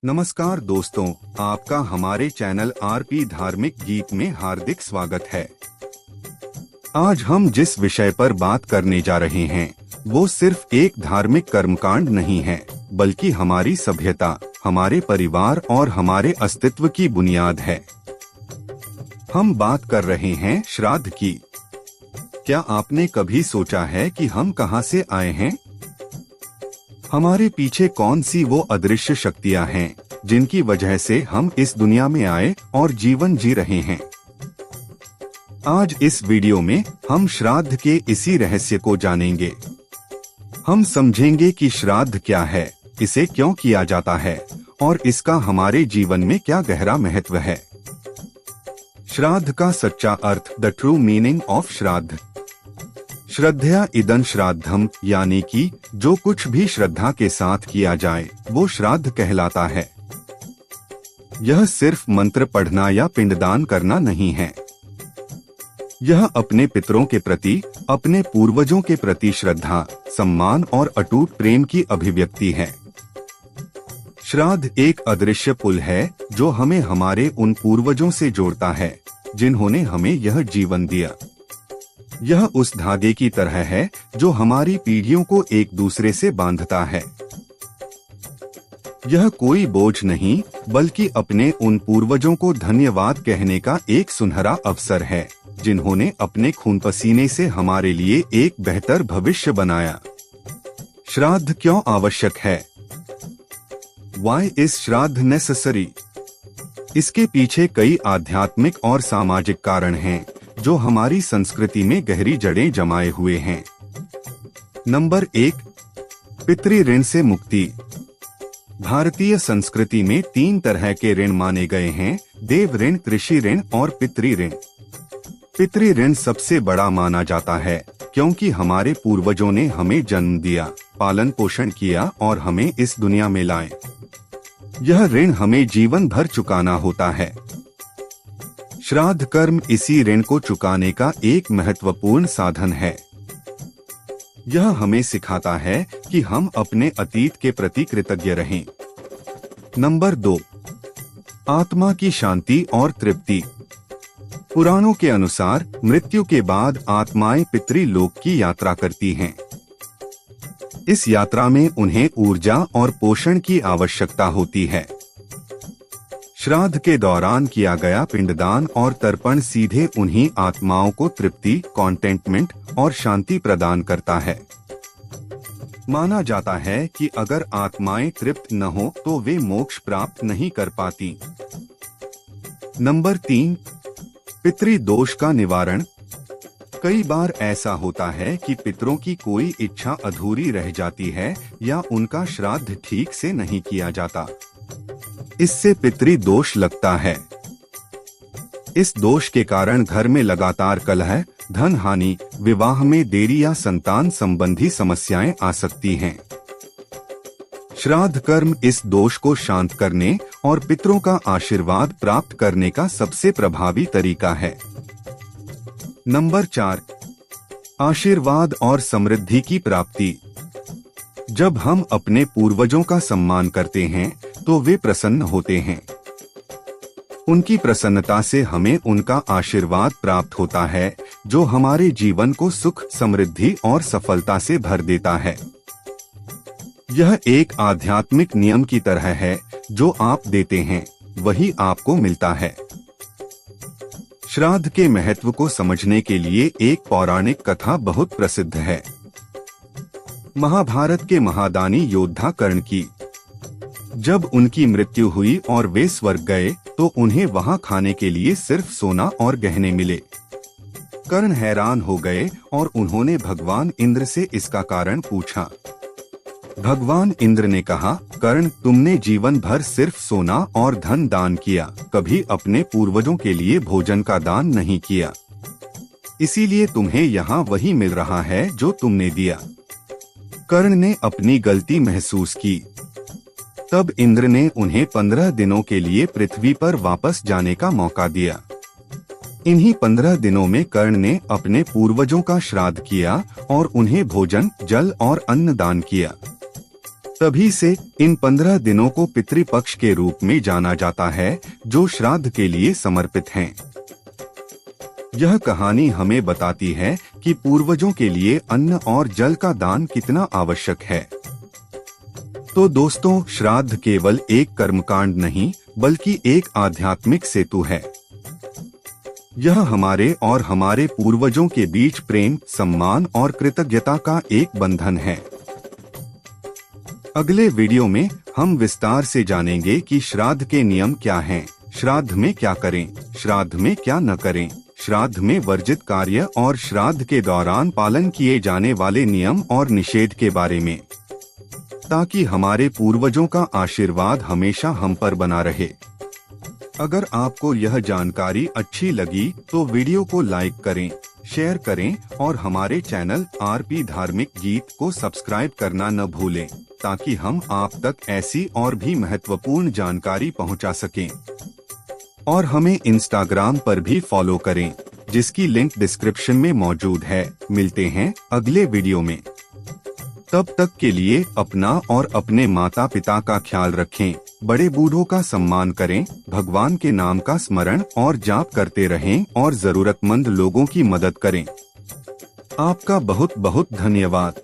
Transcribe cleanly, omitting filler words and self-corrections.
नमस्कार दोस्तों, आपका हमारे चैनल आरपी धार्मिक गीत में हार्दिक स्वागत है। आज हम जिस विषय पर बात करने जा रहे हैं वो सिर्फ एक धार्मिक कर्मकांड नहीं है, बल्कि हमारी सभ्यता, हमारे परिवार और हमारे अस्तित्व की बुनियाद है। हम बात कर रहे हैं श्राद्ध की। क्या आपने कभी सोचा है कि हम कहां से आए हैं? हमारे पीछे कौन सी वो अदृश्य शक्तियां हैं जिनकी वजह से हम इस दुनिया में आए और जीवन जी रहे हैं? आज इस वीडियो में हम श्राद्ध के इसी रहस्य को जानेंगे। हम समझेंगे कि श्राद्ध क्या है, इसे क्यों किया जाता है और इसका हमारे जीवन में क्या गहरा महत्व है। श्राद्ध का सच्चा अर्थ, द ट्रू मीनिंग ऑफ श्राद्ध। श्रद्धया इदं श्राद्धम, यानी कि जो कुछ भी श्रद्धा के साथ किया जाए वो श्राद्ध कहलाता है। यह सिर्फ मंत्र पढ़ना या पिंडदान करना नहीं है। यह अपने पितरों के प्रति, अपने पूर्वजों के प्रति श्रद्धा, सम्मान और अटूट प्रेम की अभिव्यक्ति है। श्राद्ध एक अदृश्य पुल है जो हमें हमारे उन पूर्वजों से जोड़ता है जिन्होंने हमें यह जीवन दिया। यह उस धागे की तरह है जो हमारी पीढ़ियों को एक दूसरे से बांधता है। यह कोई बोझ नहीं, बल्कि अपने उन पूर्वजों को धन्यवाद कहने का एक सुनहरा अवसर है जिन्होंने अपने खून पसीने से हमारे लिए एक बेहतर भविष्य बनाया। श्राद्ध क्यों आवश्यक है? Why is श्राद्ध नेसेसरी? इसके पीछे कई आध्यात्मिक और सामाजिक कारण हैं जो हमारी संस्कृति में गहरी जड़ें जमाए हुए हैं। नंबर 1, पितृ ऋण से मुक्ति। भारतीय संस्कृति में 3 तरह के ऋण माने गए हैं: देव ऋण, कृषि ऋण और पितृ ऋण। पितृ ऋण सबसे बड़ा माना जाता है क्योंकि हमारे पूर्वजों ने हमें जन्म दिया, पालन पोषण किया और हमें इस दुनिया में लाए। यह ऋण हमें जीवन भर चुकाना होता है। श्राद्ध कर्म इसी ऋण को चुकाने का एक महत्वपूर्ण साधन है। यह हमें सिखाता है कि हम अपने अतीत के प्रति कृतज्ञ रहें। नंबर 2, आत्मा की शांति और तृप्ति। पुराणों के अनुसार मृत्यु के बाद आत्माएं पितृलोक की यात्रा करती हैं। इस यात्रा में उन्हें ऊर्जा और पोषण की आवश्यकता होती है। श्राद्ध के दौरान किया गया पिंडदान और तर्पण सीधे उन्हीं आत्माओं को तृप्ति, कॉन्टेंटमेंट और शांति प्रदान करता है। माना जाता है कि अगर आत्माएं तृप्त न हो तो वे मोक्ष प्राप्त नहीं कर पाती। नंबर 3, पितृदोष का निवारण। कई बार ऐसा होता है कि पितरों की कोई इच्छा अधूरी रह जाती है या उनका श्राद्ध ठीक से नहीं किया जाता। इससे पितृदोष लगता है। इस दोष के कारण घर में लगातार कलह, धन हानि, विवाह में देरी या संतान संबंधी समस्याएं आ सकती हैं। श्राद्ध कर्म इस दोष को शांत करने और पितरों का आशीर्वाद प्राप्त करने का सबसे प्रभावी तरीका है। नंबर 4, आशीर्वाद और समृद्धि की प्राप्ति। जब हम अपने पूर्वजों का सम्मान करते हैं तो वे प्रसन्न होते हैं। उनकी प्रसन्नता से हमें उनका आशीर्वाद प्राप्त होता है जो हमारे जीवन को सुख, समृद्धि और सफलता से भर देता है। यह एक आध्यात्मिक नियम की तरह है, जो आप देते हैं वही आपको मिलता है। श्राद्ध के महत्व को समझने के लिए एक पौराणिक कथा बहुत प्रसिद्ध है। महाभारत के महादानी योद्धा कर्ण की। जब उनकी मृत्यु हुई और वे स्वर्ग गए तो उन्हें वहां खाने के लिए सिर्फ सोना और गहने मिले। कर्ण हैरान हो गए और उन्होंने भगवान इंद्र से इसका कारण पूछा। भगवान इंद्र ने कहा, कर्ण, तुमने जीवन भर सिर्फ सोना और धन दान किया, कभी अपने पूर्वजों के लिए भोजन का दान नहीं किया। इसीलिए तुम्हें यहाँ वही मिल रहा है जो तुमने दिया। कर्ण ने अपनी गलती महसूस की। तब इंद्र ने उन्हें 15 दिनों के लिए पृथ्वी पर वापस जाने का मौका दिया। इन्हीं 15 दिनों में कर्ण ने अपने पूर्वजों का श्राद्ध किया और उन्हें भोजन, जल और अन्न दान किया। तभी से इन 15 दिनों को पितृपक्ष के रूप में जाना जाता है, जो श्राद्ध के लिए समर्पित हैं। यह कहानी हमें बताती है कि पूर्वजों के लिए अन्न और जल का दान कितना आवश्यक है। तो दोस्तों, श्राद्ध केवल एक कर्मकांड नहीं, बल्कि एक आध्यात्मिक सेतु है। यह हमारे और हमारे पूर्वजों के बीच प्रेम, सम्मान और कृतज्ञता का एक बंधन है। अगले वीडियो में हम विस्तार से जानेंगे कि श्राद्ध के नियम क्या हैं, श्राद्ध में क्या करें, श्राद्ध में क्या न करें, श्राद्ध में वर्जित कार्य और श्राद्ध के दौरान पालन किए जाने वाले नियम और निषेध के बारे में, ताकि हमारे पूर्वजों का आशीर्वाद हमेशा हम पर बना रहे। अगर आपको यह जानकारी अच्छी लगी तो वीडियो को लाइक करें, शेयर करें और हमारे चैनल आरपी धार्मिक गीत को सब्सक्राइब करना न भूलें, ताकि हम आप तक ऐसी और भी महत्वपूर्ण जानकारी पहुंचा सकें। और हमें इंस्टाग्राम पर भी फॉलो करें, जिसकी लिंक डिस्क्रिप्शन में मौजूद है। मिलते हैं अगले वीडियो में। तब तक के लिए अपना और अपने माता पिता का ख्याल रखें, बड़े बूढ़ों का सम्मान करें, भगवान के नाम का स्मरण और जाप करते रहें और जरूरतमंद लोगों की मदद करें। आपका बहुत बहुत धन्यवाद।